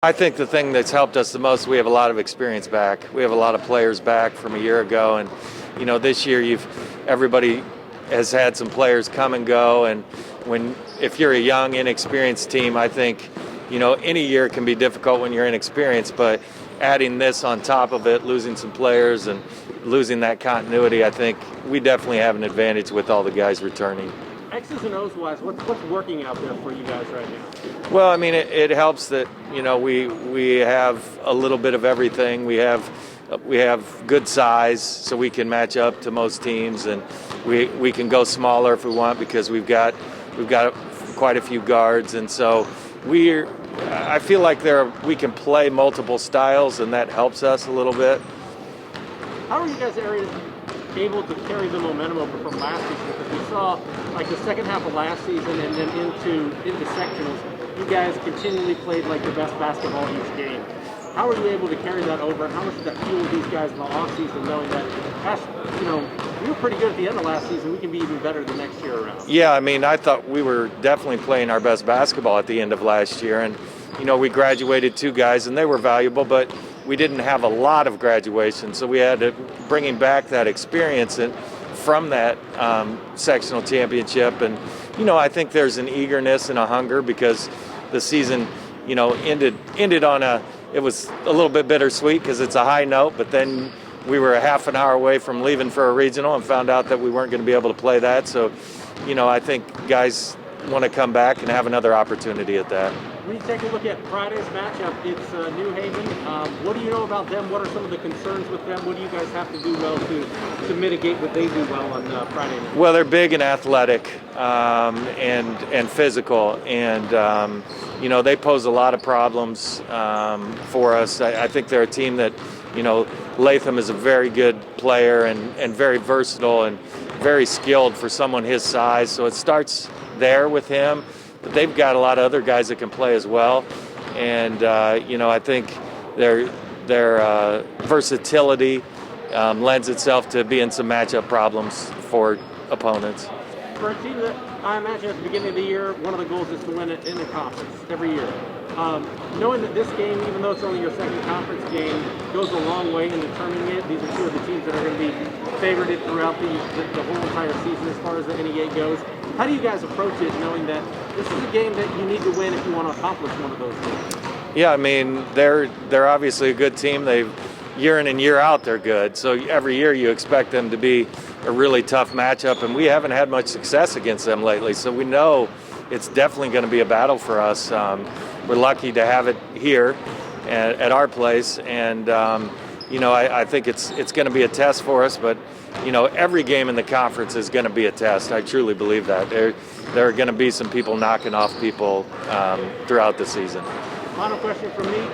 I think the thing that's helped us the most, we have a lot of experience back. We have a lot of players back from a year ago, and this year everybody has had some players come and go, and if you're a young, inexperienced team, I think any year can be difficult when you're inexperienced, but adding this on top of it, losing some players and losing that continuity, I think we definitely have an advantage with all the guys returning. X's and O's wise, what's working out there for you guys right now? Well, I mean, it helps that we have a little bit of everything. We have good size, so we can match up to most teams, and we can go smaller if we want because we've got quite a few guards, and so I feel like we can play multiple styles, and that helps us a little bit. How are you guys able to carry the momentum over from last season? Because we saw like the second half of last season and then into sectionals, you guys continually played like the best basketball each game. How are you able to carry that over, and how much does that fuel these guys in the offseason, knowing that, gosh, we were pretty good at the end of last season, we can be even better the next year around? Yeah, I mean, I thought we were definitely playing our best basketball at the end of last year, and we graduated 2 guys, and they were valuable, but we didn't have a lot of graduation, so we had to bringing back that experience from that sectional championship. And I think there's an eagerness and a hunger because the season ended on it was a little bit bittersweet because it's a high note, but then we were a half an hour away from leaving for a regional and found out that we weren't going to be able to play that. So I think guys want to come back and have another opportunity at that. When you take a look at Friday's matchup, it's New Haven. What do you know about them? What are some of the concerns with them? What do you guys have to do well to mitigate what they do well on Friday night? Well, they're big and athletic and physical, and they pose a lot of problems for us. I think they're a team that, Latham is a very good player and very versatile and very skilled for someone his size. So it starts there with him. But they've got a lot of other guys that can play as well, and I think their versatility lends itself to being some matchup problems for opponents. For a team that I imagine at the beginning of the year, one of the goals is to win it in the conference every year. Knowing that this game, even though it's only your second conference game, goes a long way in determining it. These are 2 of the teams that are going to be favorited throughout the whole entire season as far as the NEA goes. How do you guys approach it, knowing that this is a game that you need to win if you want to accomplish one of those things? Yeah, I mean, they're obviously a good team. Year in and year out, they're good. So every year you expect them to be a really tough matchup, and we haven't had much success against them lately. So we know it's definitely going to be a battle for us. We're lucky to have it here at our place, and I think it's going to be a test for us. But every game in the conference is going to be a test. I truly believe that. There are going to be some people knocking off people throughout the season. Final question from me.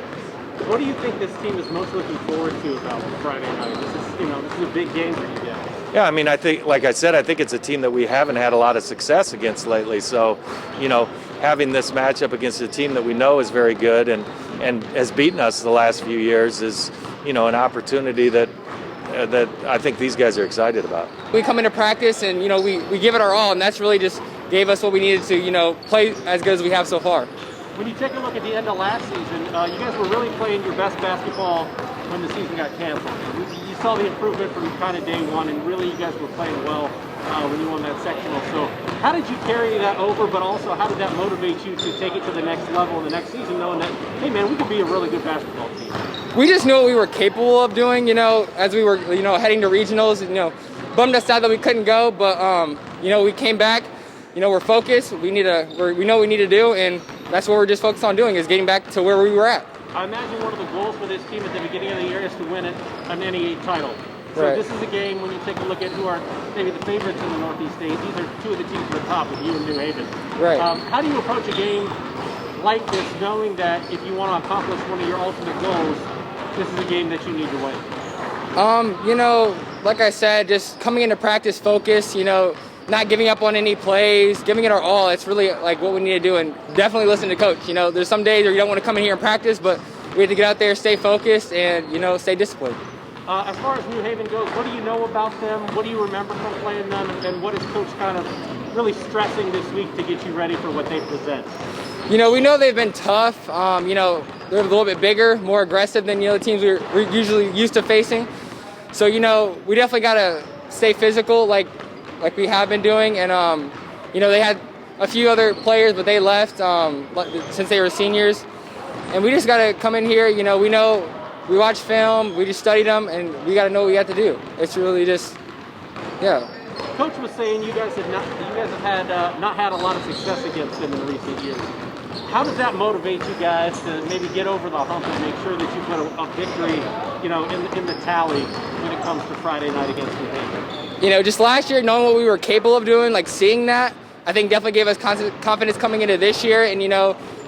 What do you think this team is most looking forward to about Friday night? This is a big game for you guys. Yeah, I mean, I think, like I said, I think it's a team that we haven't had a lot of success against lately. So, having this matchup against a team that we know is very good and has beaten us the last few years is, an opportunity that I think these guys are excited about. We come into practice and, we give it our all, and that's really just gave us what we needed to, play as good as we have so far. When you take a look at the end of last season, you guys were really playing your best basketball when the season got canceled. You saw the improvement from kind of day one, and really you guys were playing well when you won that sectional. So how did you carry that over, but also how did that motivate you to take it to the next level in the next season, knowing that, hey man, we could be a really good basketball team? We just knew what we were capable of doing, as we were, heading to regionals. Bummed us out that we couldn't go, but, we came back. We're focused. We know what we need to do, and that's what we're just focused on doing, is getting back to where we were at. I imagine one of the goals for this team at the beginning of the year is to win an NEA title. So right. This is a game when you take a look at who are maybe the favorites in the Northeast State. These are 2 of the teams at the top with you and New Haven. Right. How do you approach a game like this, knowing that if you want to accomplish one of your ultimate goals, this is a game that you need to win? Like I said, just coming into practice focused, not giving up on any plays, giving it our all. It's really like what we need to do, and definitely listen to coach. There's some days where you don't want to come in here and practice, but we have to get out there, stay focused, and stay disciplined. As far as New Haven goes, what do you know about them? What do you remember from playing them, and what is coach kind of really stressing this week to get you ready for what they present? We know they've been tough. they're a little bit bigger, more aggressive than the teams we're usually used to facing. So we definitely gotta stay physical like we have been doing. And they had a few other players, but they left since they were seniors. And we just gotta come in here. We watch film, we just studied them, and we gotta know what we have to do. It's really just, yeah. Coach was saying you guys have not had a lot of success against them in recent years. How does that motivate you guys to maybe get over the hump and make sure that you put a victory, in the tally when it comes to Friday night against New Haven? Just last year, knowing what we were capable of doing, like seeing that, I think definitely gave us confidence coming into this year. And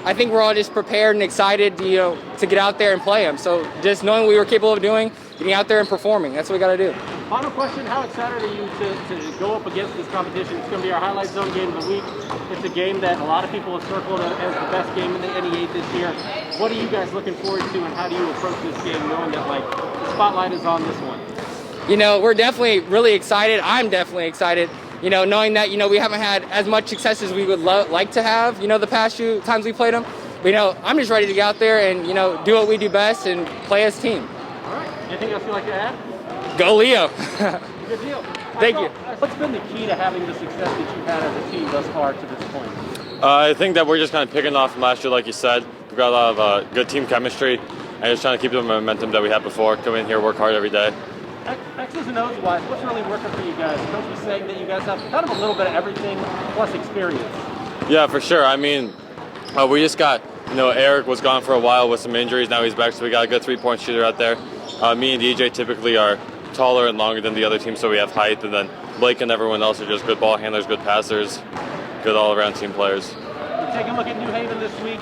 I think we're all just prepared and excited, to get out there and play them. So just knowing what we were capable of doing, getting out there and performing, that's what we got to do. Final question, how excited are you to go up against this competition? It's going to be our Highlight Zone game of the week. It's a game that a lot of people have circled as the best game in the NE8 this year. What are you guys looking forward to, and how do you approach this game knowing that the spotlight is on this one? We're definitely really excited. I'm definitely excited. Knowing that, we haven't had as much success as we would like to have, the past few times we played them. But, I'm just ready to get out there and, do what we do best and play as a team. All right. Anything else you'd like to add? Go Leo. Good deal. Thank you. What's been the key to having the success that you've had as a team thus far to this point? I think that we're just kind of picking off from last year, like you said. We've got a lot of good team chemistry and just trying to keep the momentum that we had before. Come in here, work hard every day. X's and O's wise, what's really working for you guys? Coach was saying that you guys have kind of a little bit of everything plus experience. Yeah, for sure. I mean, we just got, Eric was gone for a while with some injuries. Now he's back, so we got a good three-point shooter out there. Me and DJ typically are taller and longer than the other team, so we have height. And then Blake and everyone else are just good ball handlers, good passers, good all-around team players. We're taking a look at New Haven this week.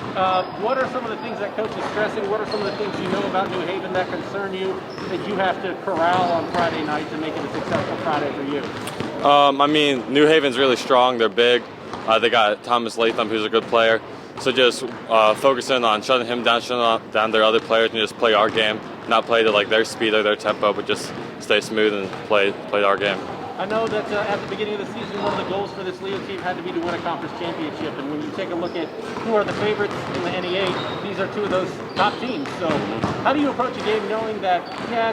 What are some of the things that Coach is stressing? What are some of the things you know about New Haven that concern you that you have to corral on Friday night to make it a successful Friday for you? I mean, New Haven's really strong. They're big. They got Thomas Latham, who's a good player. So just focusing on shutting him down, shutting down their other players, and just play our game. Not play to their speed or their tempo, but just stay smooth and play our game. I know that at the beginning of the season, one of the goals for this Leo team had to be to win a conference championship. And when you take a look at who are the favorites in the NE8, these are two of those top teams. So how do you approach a game knowing that,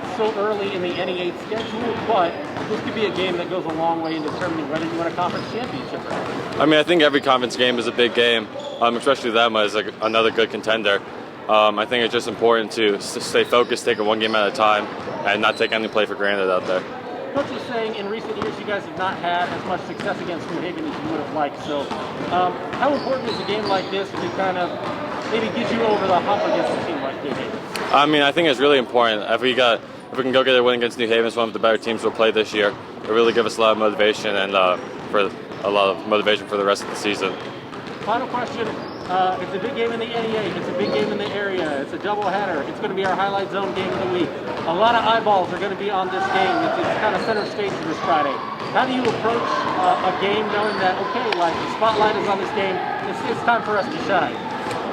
it's so early in the NE8 schedule, but this could be a game that goes a long way in determining whether you win a conference championship or not? I mean, I think every conference game is a big game, especially them as another good contender. I think it's just important to stay focused, take it one game at a time, and not take any play for granted out there. Coach was saying in recent years you guys have not had as much success against New Haven as you would have liked. So how important is a game like this to kind of maybe get you over the hump against a team like New Haven? I mean, I think it's really important. If we can go get a win against New Haven, it's one of the better teams we'll play this year. It'll really give us a lot of motivation and for a lot of motivation for the rest of the season. Final question. It's a big game in the NE8. It's a big game in the area. It's a doubleheader. It's going to be our Highlight Zone game of the week. A lot of eyeballs are going to be on this game. It's kind of center stage for this Friday. How do you approach a game knowing that, the spotlight is on this game. It's time for us to shine?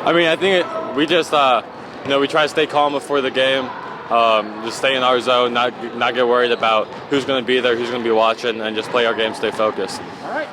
I mean, I think we just, we try to stay calm before the game. Just stay in our zone, not get worried about who's going to be there, who's going to be watching, and just play our game, stay focused. All right.